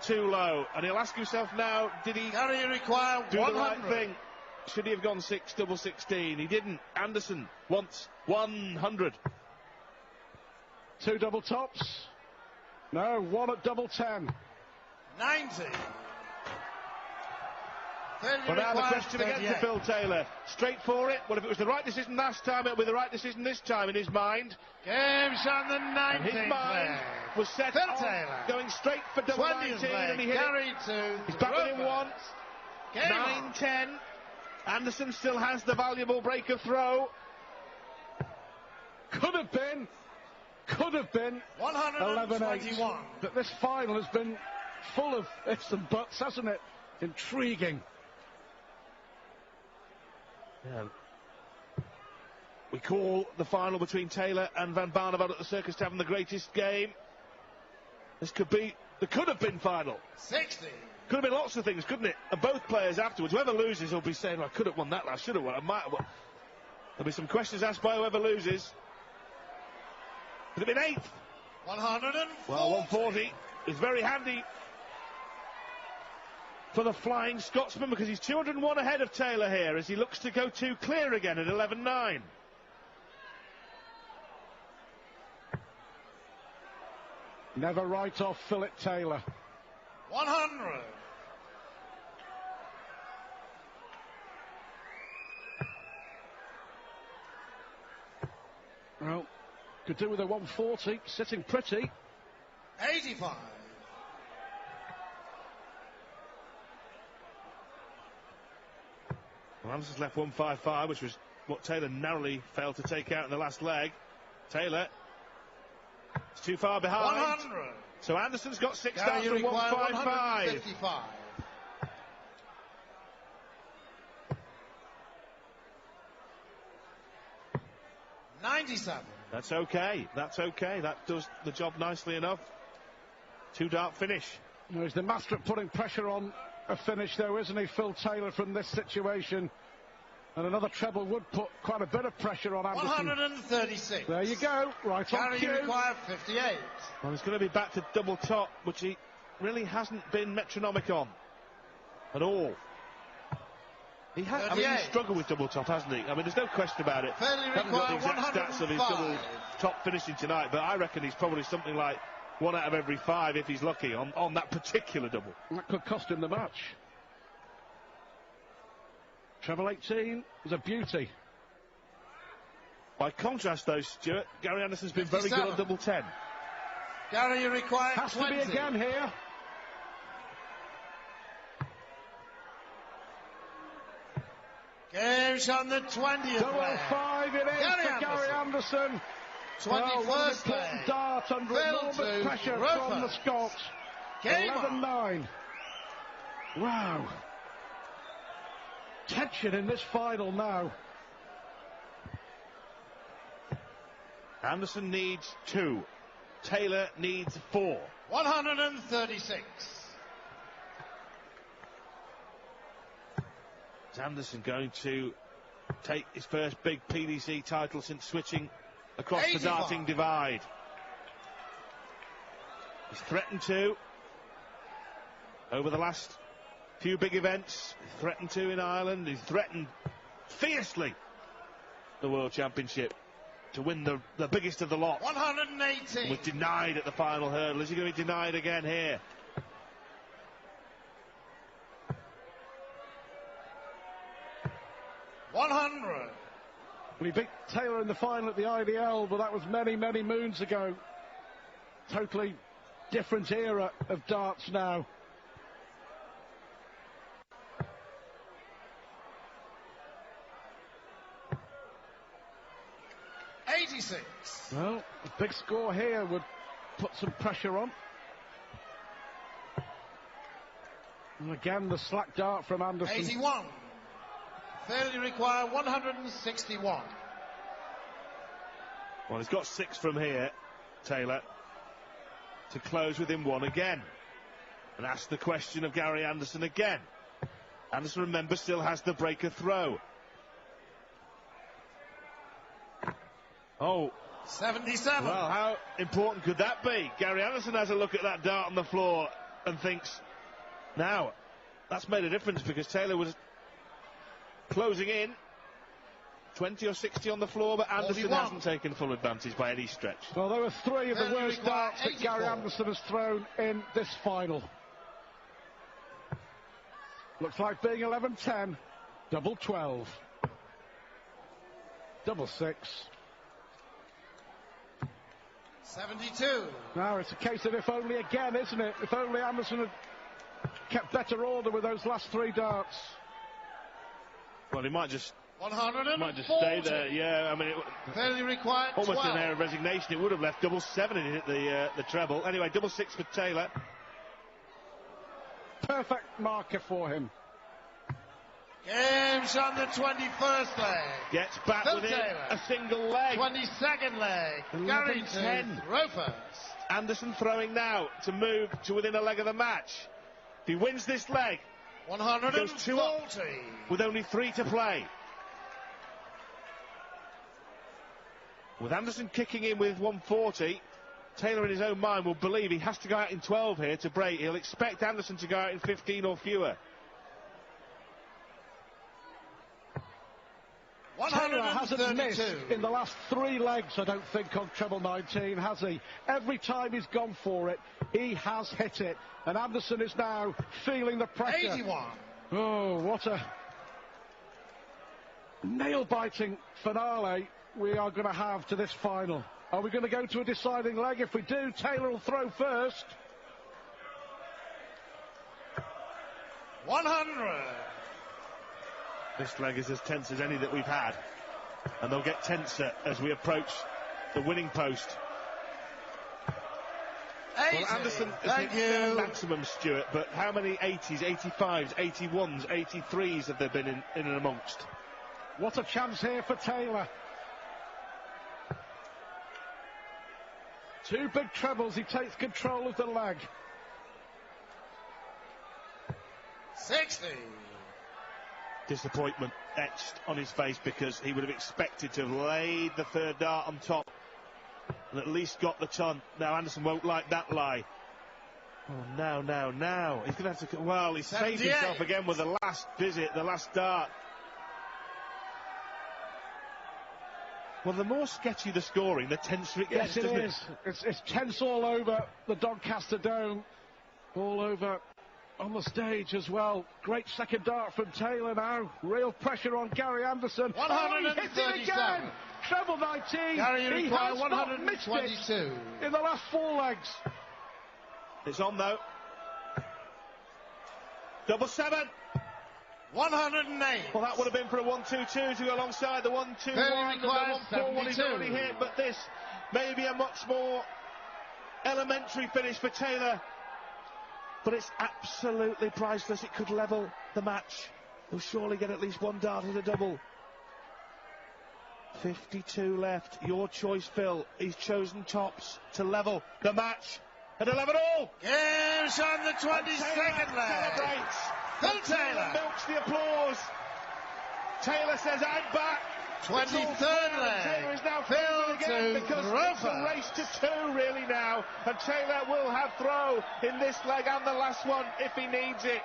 still too low, and he'll ask himself now, did he require do 100. the right thing? Should he have gone 6 double 16? He didn't. Anderson wants 100. 2 double tops. No, 1 at double 10. 90. But now the question again to Phil Taylor. Straight for it. Well, if it was the right decision last time, it'll be the right decision this time in his mind. Game's on the 19th. His mind was set Phil on Taylor. Going straight for double 19, and he hit it. He's back within 1. 9-10. Anderson still has the valuable breaker throw. Could have been 11-8. But this final has been full of ifs and buts, hasn't it? Intriguing. Yeah. We call the final between Taylor and Van Barneveld at the Circus Tavern the greatest game. There could have been final. 60. Could have been lots of things, couldn't it? And both players afterwards, whoever loses will be saying, well, I could have won that last, should have won, I might have won. There'll be some questions asked by whoever loses. Could have been 8th. 140. Well, 140 is very handy for the Flying Scotsman, because he's 201 ahead of Taylor here as he looks to go 2 clear again at 11-9. Never write off Philip Taylor. 100. Well, could do with a 140, sitting pretty. 85. Well, Anderson's left 155, which was what Taylor narrowly failed to take out in the last leg. Taylor is too far behind. 100. So Anderson's got 6 starts from 155. 97. That's okay. That's okay. That does the job nicely enough. 2-dart finish. No, he's the master at putting pressure on a finish, though, isn't he, Phil Taylor, from this situation? And another treble would put quite a bit of pressure on Anderson. 136. There you go. Right on cue. required 58. Well, he's going to be back to double top, which he really hasn't been metronomic on at all. He has. I mean, he's struggled with double top, hasn't he? I mean, there's no question about it. Fairly Haven't got the required exact stats of his 105. double top finishing tonight, but I reckon he's probably something like 1 out of every 5 if he's lucky on that particular double. That could cost him the match. Treble 18 was a beauty. By contrast, though, Stuart, Gary Anderson's been 57. very good on double 10. Gary, you require Has 20. to be again here. Game's on the 20th. Double 5 it is for Gary Anderson. 21st play. Dart under enormous pressure from the Scots. 11-9. Wow. Tension in this final now. Anderson needs 2. Taylor needs 4. 136. Is Anderson going to take his first big PDC title since switching across 85. the darting divide? He's threatened to over the last few big events. He's threatened to in Ireland. He's threatened fiercely the World Championship to win the biggest of the lot. 118. Was denied at the final hurdle. Is he going to be denied again here? Well, he beat Taylor in the final at the IDL, but that was many, many moons ago. Totally different era of darts now. Well, a big score here would put some pressure on. And again, the slack dart from Anderson. 81. Fairly require 161. Well, he's got 6 from here, Taylor, to close within 1 again. And ask the question of Gary Anderson again. Anderson, remember, still has the breaker throw. Oh. 77. Well, how important could that be? Gary Anderson has a look at that dart on the floor. and thinks, now, that's made a difference because Taylor was closing in. 20 or 60 on the floor, but Anderson 41. hasn't taken full advantage by any stretch. Well, there were 3 of the Failure worst required darts that Gary 84. Anderson has thrown in this final. Looks like being 11-10, double 12, double 6. 72. Now it's a case of if only again, isn't it? If only Anderson had kept better order with those last 3 darts. Well, he might just 140. stay there. Yeah, I mean, Failure required almost 12. an air of resignation. It would have left double 7 and hit the treble. Anyway, double 6 for Taylor. Perfect marker for him. Game's on the 21st leg. Gets back Phil within Taylor. a single leg. 22nd leg. Gary to 11-10. throw first. Anderson throwing now to move to within a leg of the match. If he wins this leg, goes 2 up 140. with only 3 to play. With Anderson kicking in with 140, Taylor in his own mind will believe he has to go out in 12 here to break. He'll expect Anderson to go out in 15 or fewer. Taylor hasn't 132. missed in the last 3 legs, I don't think, on treble 19, has he? Every time he's gone for it, he has hit it. And Anderson is now feeling the pressure. 81. Oh, what a nail-biting finale we are going to have to this final. Are we going to go to a deciding leg? If we do, Taylor will throw first. 100. This leg is as tense as any that we've had, and they'll get tenser as we approach the winning post. 80. Well, Anderson has Thank hit their you. maximum, Stuart, but how many 80s, 85s, 81s, 83s have there been in and amongst? What a chance here for Taylor. 2 big trebles, he takes control of the leg. 60. Disappointment etched on his face because he would have expected to have laid the 3rd dart on top and at least got the ton. Now Anderson won't like that lie. Oh, now. He's going to have to... Well, he's saved 78. himself again with the last visit, the last dart. Well, the more sketchy the scoring, the tenser it gets, Yes, it doesn't is. It's tense all over the Doncaster Dome, all over on the stage as well. Great second dart from Taylor now. Real pressure on Gary Anderson. Oh, he hit it again! Treble 19. Gary He required has not missed 122. it in the last 4 legs. It's on, though. Double 7. 108. Well, that would have been for a 1-2-2 to go alongside the 1-2-1 and the 1-4-1 he's 72. already hit, but this may be a much more elementary finish for Taylor. But it's absolutely priceless. It could level the match. He'll surely get at least 1 dart at a double. 52 left. Your choice, Phil. He's chosen tops to level the match at 11 all. Game's on the 22nd leg. Celebrates. Phil And Taylor. milks the applause. Taylor says, I'm back. 23rd leg. Taylor is now Phil favourite again to because throw it's a race first. to 2 really now, and Taylor will have throw in this leg and the last one if he needs it.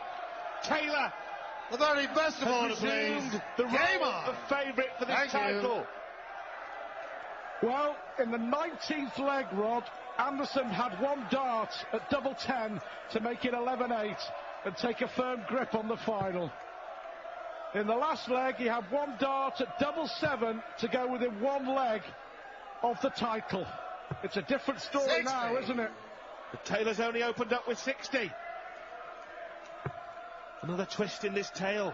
Taylor The very best of order, has please. resumed the Game role on. of favourite for this Thank you. title. Well, in the 19th leg, Rod, Anderson had 1 dart at double 10 to make it 11-8 and take a firm grip on the final. In the last leg, he had 1 dart at double 7 to go within 1 leg of the title. It's a different story 60. now, isn't it? But Taylor's only opened up with 60. Another twist in this tale.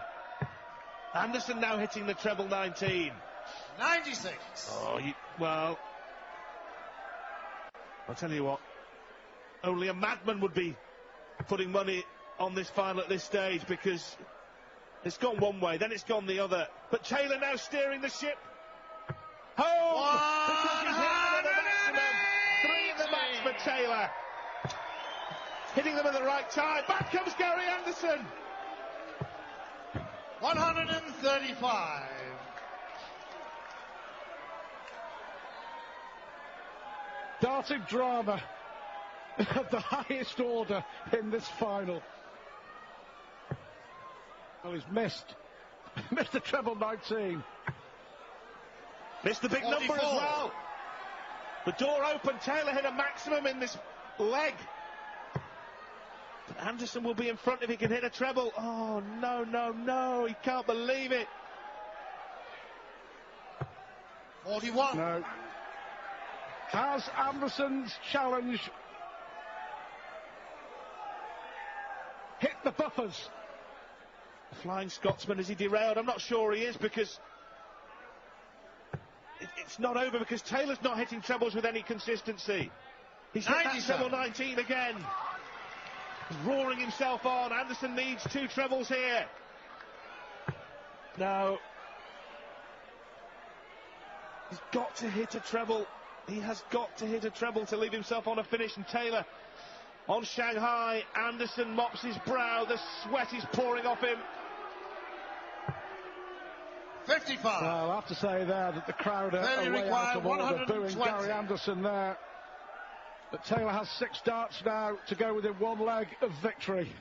Anderson now hitting the treble 19. 96. Oh, well, I'll tell you what, only a madman would be putting money on this final at this stage because it's gone one way, then it's gone the other. But Taylor now steering the ship home because he's hitting them at the maximum. 3 in the match for Taylor. Hitting them at the right time. Back comes Gary Anderson. 135. Darting drama of the highest order in this final. Well, he's missed the treble 19. Missed the big 44. number as well. The door opened. Taylor hit a maximum in this leg. But Anderson will be in front if he can hit a treble. Oh, no, no, no. He can't believe it. 41. No. Has Anderson's challenge hit the buffers? The Flying Scotsman, is he derailed? I'm not sure he is, because it's not over, because Taylor's not hitting trebles with any consistency. He's hit that treble 19 again. He's roaring himself on. Anderson needs 2 trebles here. No. He's got to hit a treble. He has got to hit a treble to leave himself on a finish. And Taylor on Shanghai. Anderson mops his brow. The sweat is pouring off him. 55. Well, I'll have to say there that the crowd are Failure way out of order, 120. booing Gary Anderson there. But Taylor has 6 darts now to go within 1 leg of victory.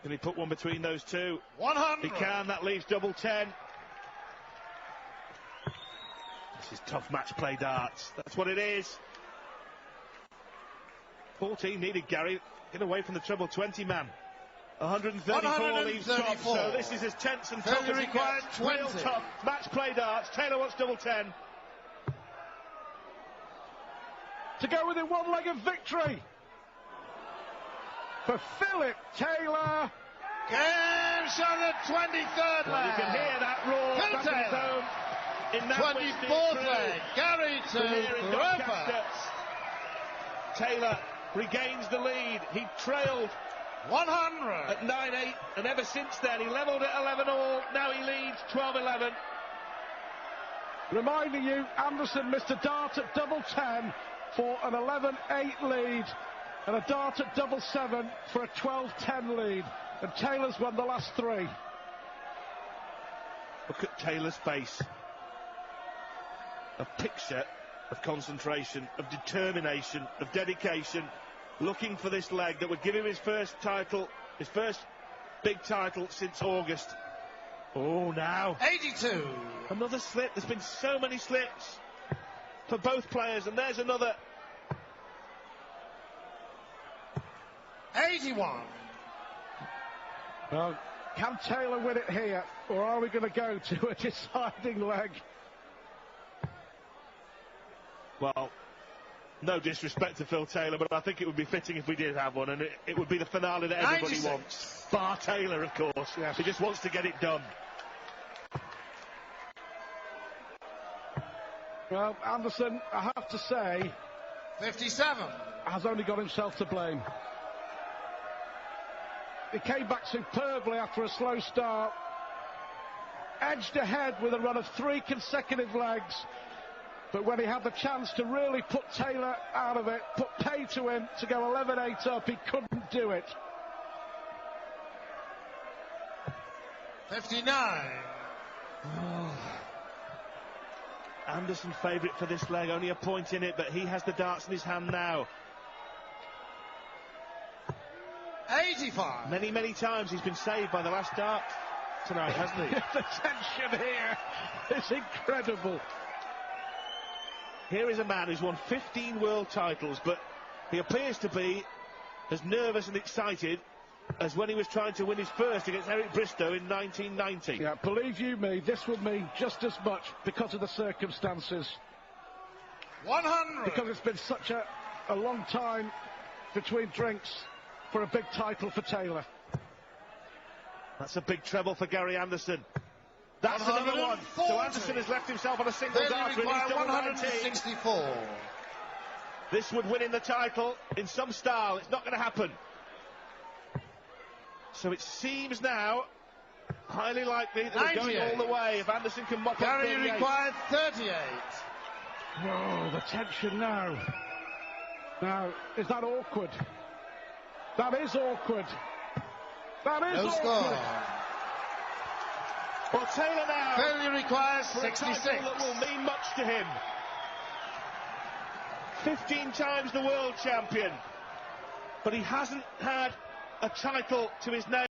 Can he put one between those two? 100. He can. That leaves double 10. This is tough match play darts. That's what it is. 14 needed, Gary. Get away from the treble 20 man. 134 leaves top, so this is as tense and tough as it gets. Real tough match play darts. Taylor wants double 10. To go within 1 leg of victory for Philip Taylor. Games on the 23rd Well, you can leg. hear that roar Phil back in his Taylor. home. In that 24th leg. Gary to here in Roper. Doncaster. Taylor regains the lead. He trailed 100. at 9-8, and ever since then he levelled at 11-all. Now he leads 12-11. Reminding you, Anderson missed a dart at double 10 for an 11-8 lead, and a dart at double 7 for a 12-10 lead. And Taylor's won the last 3. Look at Taylor's face. A picture of concentration, of determination, of dedication, looking for this leg that would give him his first title, his first big title since August. Oh, now 82. another slip. There's been so many slips for both players, and there's another. 81. Well, can Taylor win it here, or are we going to go to a deciding leg? Well, no disrespect to Phil Taylor, but I think it would be fitting if we did have one, and it would be the finale that everybody 96. wants. Bar Taylor, of course. Yes. He just wants to get it done. Well, Anderson, I have to say, 57. has only got himself to blame. He came back superbly after a slow start, edged ahead with a run of 3 consecutive legs, but when he had the chance to really put Taylor out of it, put pay to him to go 11-8 up, he couldn't do it. 59. Anderson favourite for this leg, only a point in it, but he has the darts in his hand now. 85. Many, many times he's been saved by the last dart tonight, hasn't he? The tension here is incredible. Here is a man who's won 15 world titles, but he appears to be as nervous and excited as when he was trying to win his first against Eric Bristow in 1990. Yeah, believe you me, this would mean just as much because of the circumstances. 100. Because it's been such a long time between drinks for a big title for Taylor. That's a big treble for Gary Anderson. That's another one. 140. So Anderson has left himself on a single dart with his double 19. 164. This would win him the title in some style. It's not going to happen. So it seems now highly likely that we're going all the way if Anderson can mop up Gary 38. required 38. Oh, the tension now. Now, is that awkward? That is awkward. That is No awkward. score. Well, Taylor now Failure requires for a 66. title that will mean much to him. 15 times the world champion, but he hasn't had a title to his name.